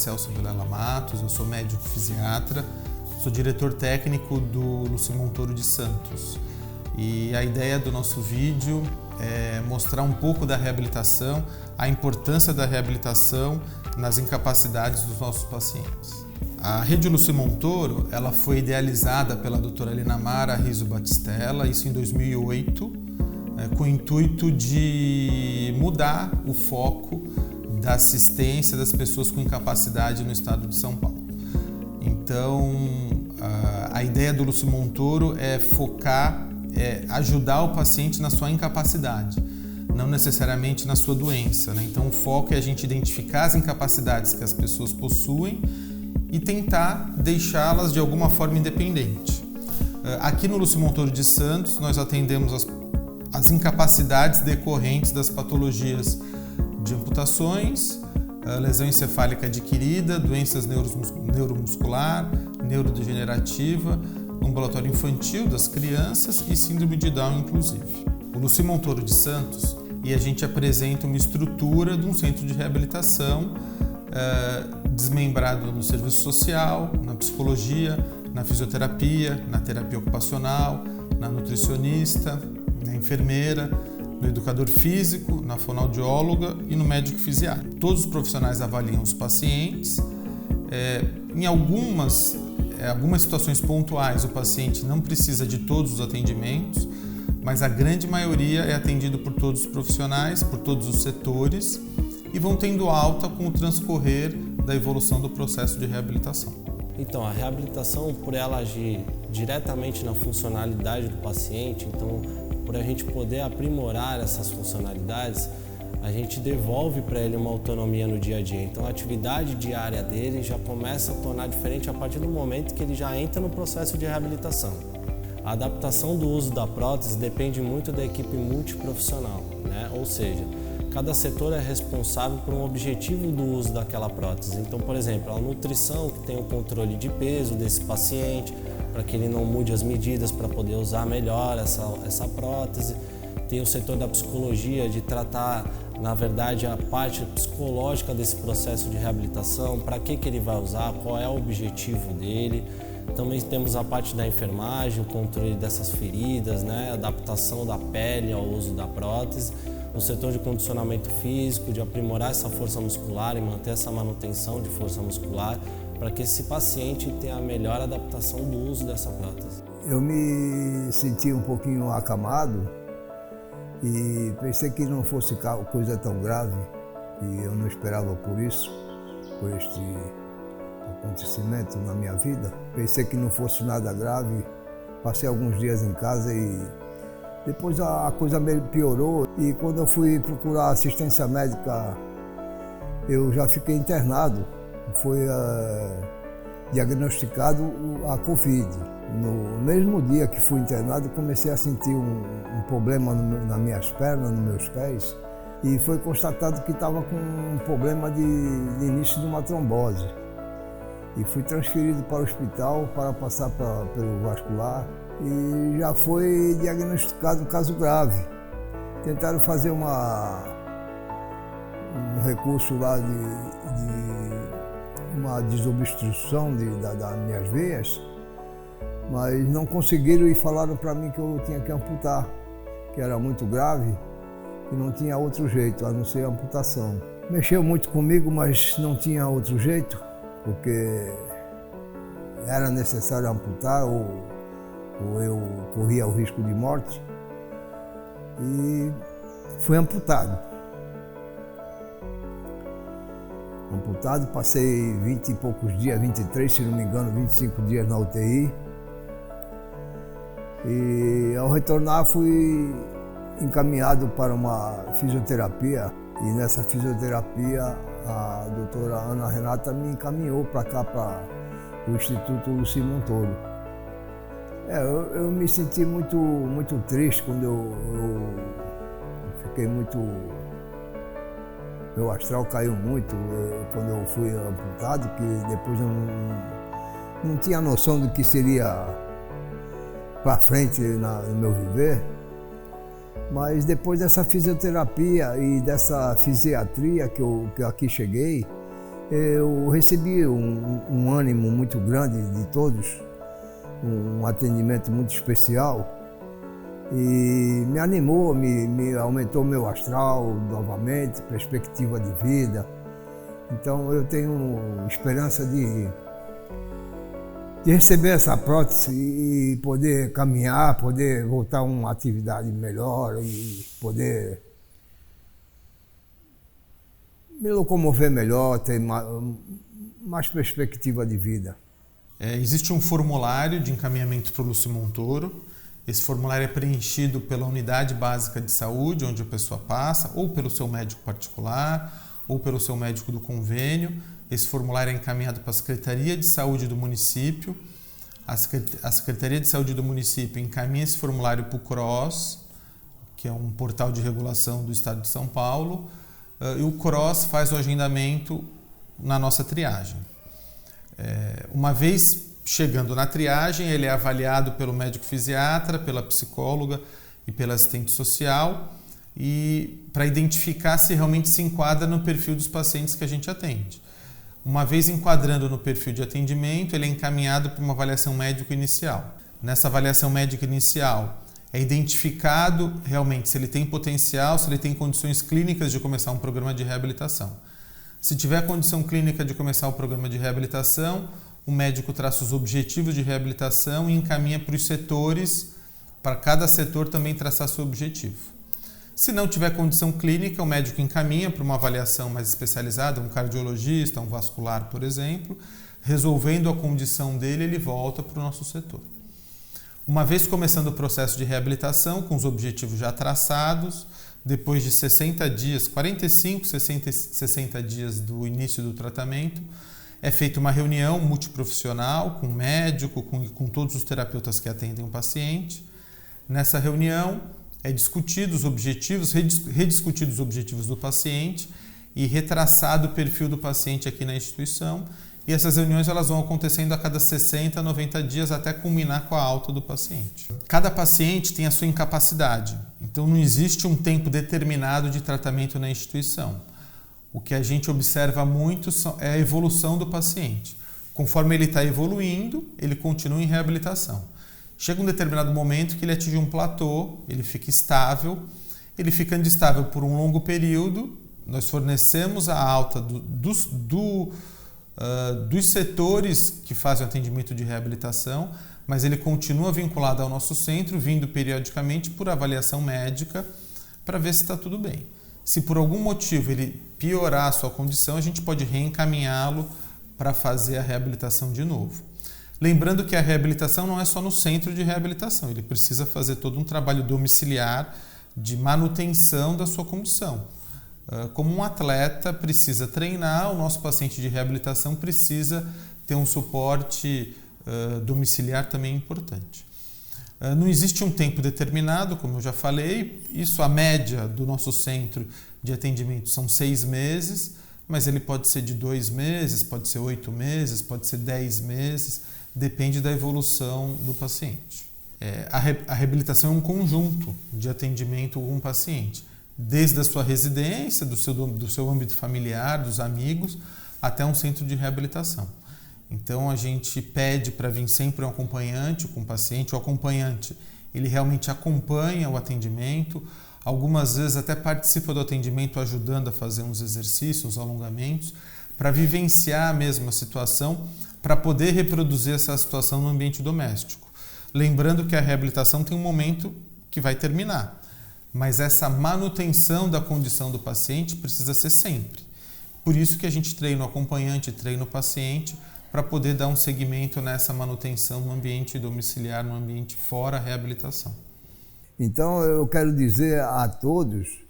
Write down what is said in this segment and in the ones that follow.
Celso Vilela Matos, eu sou médico fisiatra, sou diretor técnico do Lúcio Montoro de Santos. E a ideia do nosso vídeo é mostrar um pouco da reabilitação, a importância da reabilitação nas incapacidades dos nossos pacientes. A Rede Lúcio Montoro, ela foi idealizada pela doutora Linamara Riso Batistella, isso em 2008, com o intuito de mudar o foco da assistência das pessoas com incapacidade no estado de São Paulo. Então, a ideia do Lúcio Montoro é focar, ajudar o paciente na sua incapacidade, não necessariamente na sua doença, né? Então, o foco é a gente identificar as incapacidades que as pessoas possuem e tentar deixá-las de alguma forma independente. Aqui no Lúcio Montoro de Santos, nós atendemos as incapacidades decorrentes das patologias de amputações, lesão encefálica adquirida, doenças neuromuscular, neurodegenerativa, ambulatório infantil das crianças e síndrome de Down, inclusive. O Lúcio Montoro de Santos, e a gente apresenta uma estrutura de um centro de reabilitação desmembrado no serviço social, na psicologia, na fisioterapia, na terapia ocupacional, na nutricionista, na enfermeira, no educador físico, na fonoaudióloga e no médico fisiatra. Todos os profissionais avaliam os pacientes. Em algumas situações pontuais, o paciente não precisa de todos os atendimentos, mas a grande maioria é atendido por todos os profissionais, por todos os setores e vão tendo alta com o transcorrer da evolução do processo de reabilitação. Então, a reabilitação, por ela agir diretamente na funcionalidade do paciente, então, por a gente poder aprimorar essas funcionalidades, a gente devolve para ele uma autonomia no dia a dia. Então, a atividade diária dele já começa a tornar diferente a partir do momento que ele já entra no processo de reabilitação. A adaptação do uso da prótese depende muito da equipe multiprofissional, né? Ou seja, cada setor é responsável por um objetivo do uso daquela prótese. Então, por exemplo, a nutrição, que tem o controle de peso desse paciente, para que ele não mude as medidas para poder usar melhor essa prótese. Tem o setor da psicologia, de tratar, na verdade, a parte psicológica desse processo de reabilitação, para que ele vai usar, qual é o objetivo dele. Também temos a parte da enfermagem, o controle dessas feridas, né? Adaptação da pele ao uso da prótese. O setor de condicionamento físico, de aprimorar essa força muscular e manter essa manutenção de força muscular, para que esse paciente tenha a melhor adaptação do uso dessa prótese. Eu me senti um pouquinho acamado e pensei que não fosse coisa tão grave, e eu não esperava por isso, por este acontecimento na minha vida. Pensei que não fosse nada grave, passei alguns dias em casa e depois a coisa piorou, e quando eu fui procurar assistência médica, eu já fiquei internado. Foi diagnosticado a Covid. No mesmo dia que fui internado, comecei a sentir um problema nas minhas pernas, nos meus pés, e foi constatado que estava com um problema de início de uma trombose. E fui transferido para o hospital para passar pelo vascular, e já foi diagnosticado um caso grave. Tentaram fazer um recurso lá de uma desobstrução das minhas veias, mas não conseguiram e falaram para mim que eu tinha que amputar, que era muito grave, que não tinha outro jeito a não ser a amputação. Mexeu muito comigo, mas não tinha outro jeito, porque era necessário amputar ou eu corria o risco de morte, e fui amputado. Passei 20 e poucos dias, 23, se não me engano, 25 dias na UTI. E ao retornar fui encaminhado para uma fisioterapia, e nessa fisioterapia a doutora Ana Renata me encaminhou para cá, para o Instituto Lúcio Montoro. Eu me senti muito triste quando eu fiquei muito... Meu astral caiu muito quando eu fui amputado, que depois eu não tinha noção do que seria para frente no meu viver. Mas depois dessa fisioterapia e dessa fisiatria que eu aqui cheguei, Eu recebi um ânimo muito grande de todos, um atendimento muito especial e me animou, me aumentou meu astral novamente, perspectiva de vida. Então eu tenho esperança de receber essa prótese e poder caminhar, poder voltar a uma atividade melhor e poder me locomover melhor, ter mais perspectiva de vida. Existe um formulário de encaminhamento para o Lúcio Montoro. Esse formulário é preenchido pela unidade básica de saúde, onde a pessoa passa, ou pelo seu médico particular, ou pelo seu médico do convênio. Esse formulário é encaminhado para a Secretaria de Saúde do município. A Secretaria de Saúde do município encaminha esse formulário para o CROSS, que é um portal de regulação do Estado de São Paulo, e o CROSS faz o agendamento na nossa triagem. Uma vez chegando na triagem, ele é avaliado pelo médico fisiatra, pela psicóloga e pela assistente social, e para identificar se realmente se enquadra no perfil dos pacientes que a gente atende. Uma vez enquadrando no perfil de atendimento, ele é encaminhado para uma avaliação médica inicial. Nessa avaliação médica inicial, é identificado realmente se ele tem potencial, se ele tem condições clínicas de começar um programa de reabilitação. Se tiver condição clínica de começar o programa de reabilitação, o médico traça os objetivos de reabilitação e encaminha para os setores, para cada setor também traçar seu objetivo. Se não tiver condição clínica, o médico encaminha para uma avaliação mais especializada, um cardiologista, um vascular, por exemplo. Resolvendo a condição dele, ele volta para o nosso setor. Uma vez começando o processo de reabilitação, com os objetivos já traçados, depois de 60 dias, 45, 60 dias do início do tratamento, é feita uma reunião multiprofissional com o médico, com todos os terapeutas que atendem o paciente. Nessa reunião, é discutido os objetivos, rediscutidos os objetivos do paciente e retraçado o perfil do paciente aqui na instituição. E essas reuniões elas vão acontecendo a cada 60 a 90 dias até culminar com a alta do paciente. Cada paciente tem a sua incapacidade, então não existe um tempo determinado de tratamento na instituição. O que a gente observa muito é a evolução do paciente. Conforme ele está evoluindo, ele continua em reabilitação. Chega um determinado momento que ele atinge um platô, ele fica estável. Ele ficando estável por um longo período, nós fornecemos a alta dos setores que fazem o atendimento de reabilitação, mas ele continua vinculado ao nosso centro, vindo periodicamente por avaliação médica para ver se está tudo bem. Se por algum motivo ele piorar a sua condição, a gente pode reencaminhá-lo para fazer a reabilitação de novo. Lembrando que a reabilitação não é só no centro de reabilitação, ele precisa fazer todo um trabalho domiciliar de manutenção da sua condição. Como um atleta precisa treinar, o nosso paciente de reabilitação precisa ter um suporte domiciliar também importante. Não existe um tempo determinado, como eu já falei, isso a média do nosso centro de atendimento são 6 meses, mas ele pode ser de 2 meses, pode ser 8 meses, pode ser 10 meses, depende da evolução do paciente. A reabilitação é um conjunto de atendimento com o paciente, desde a sua residência, do seu âmbito familiar, dos amigos, até um centro de reabilitação. Então a gente pede para vir sempre um acompanhante com o paciente. O acompanhante, ele realmente acompanha o atendimento, algumas vezes até participa do atendimento ajudando a fazer uns exercícios, uns alongamentos, para vivenciar mesmo a situação, para poder reproduzir essa situação no ambiente doméstico. Lembrando que a reabilitação tem um momento que vai terminar, mas essa manutenção da condição do paciente precisa ser sempre. Por isso que a gente treina o acompanhante, treina o paciente, para poder dar um segmento nessa manutenção no ambiente domiciliar, no ambiente fora a reabilitação. Então eu quero dizer a todos,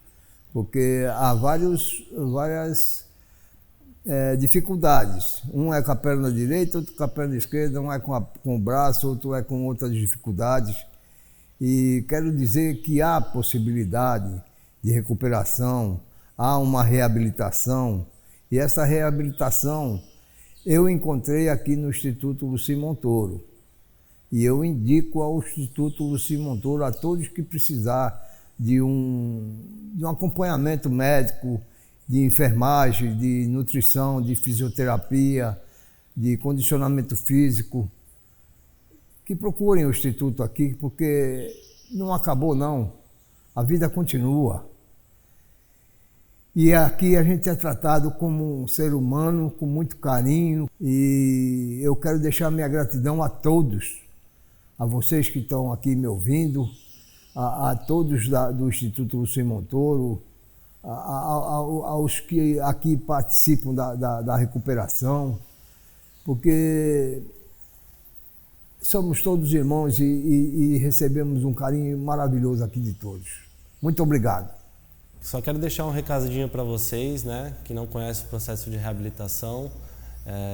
porque há várias dificuldades. Um é com a perna direita, outro com a perna esquerda, um é com o braço, outro é com outras dificuldades. E quero dizer que há possibilidade de recuperação, há uma reabilitação, e essa reabilitação eu encontrei aqui no Instituto Lúcio Montoro. E eu indico ao Instituto Lúcio Montoro a todos que precisar de um acompanhamento médico de enfermagem, de nutrição, de fisioterapia, de condicionamento físico, que procurem o Instituto aqui, porque não acabou não, a vida continua. E aqui a gente é tratado como um ser humano, com muito carinho, e eu quero deixar minha gratidão a todos, a vocês que estão aqui me ouvindo, a todos do Instituto Lucien Montoro, aos que aqui participam da recuperação, porque somos todos irmãos e recebemos um carinho maravilhoso aqui de todos. Muito obrigado. Só quero deixar um recadinho para vocês, né, que não conhecem o processo de reabilitação,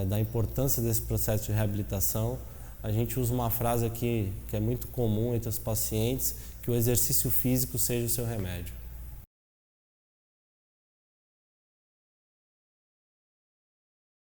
da importância desse processo de reabilitação. A gente usa uma frase aqui que é muito comum entre os pacientes, que o exercício físico seja o seu remédio.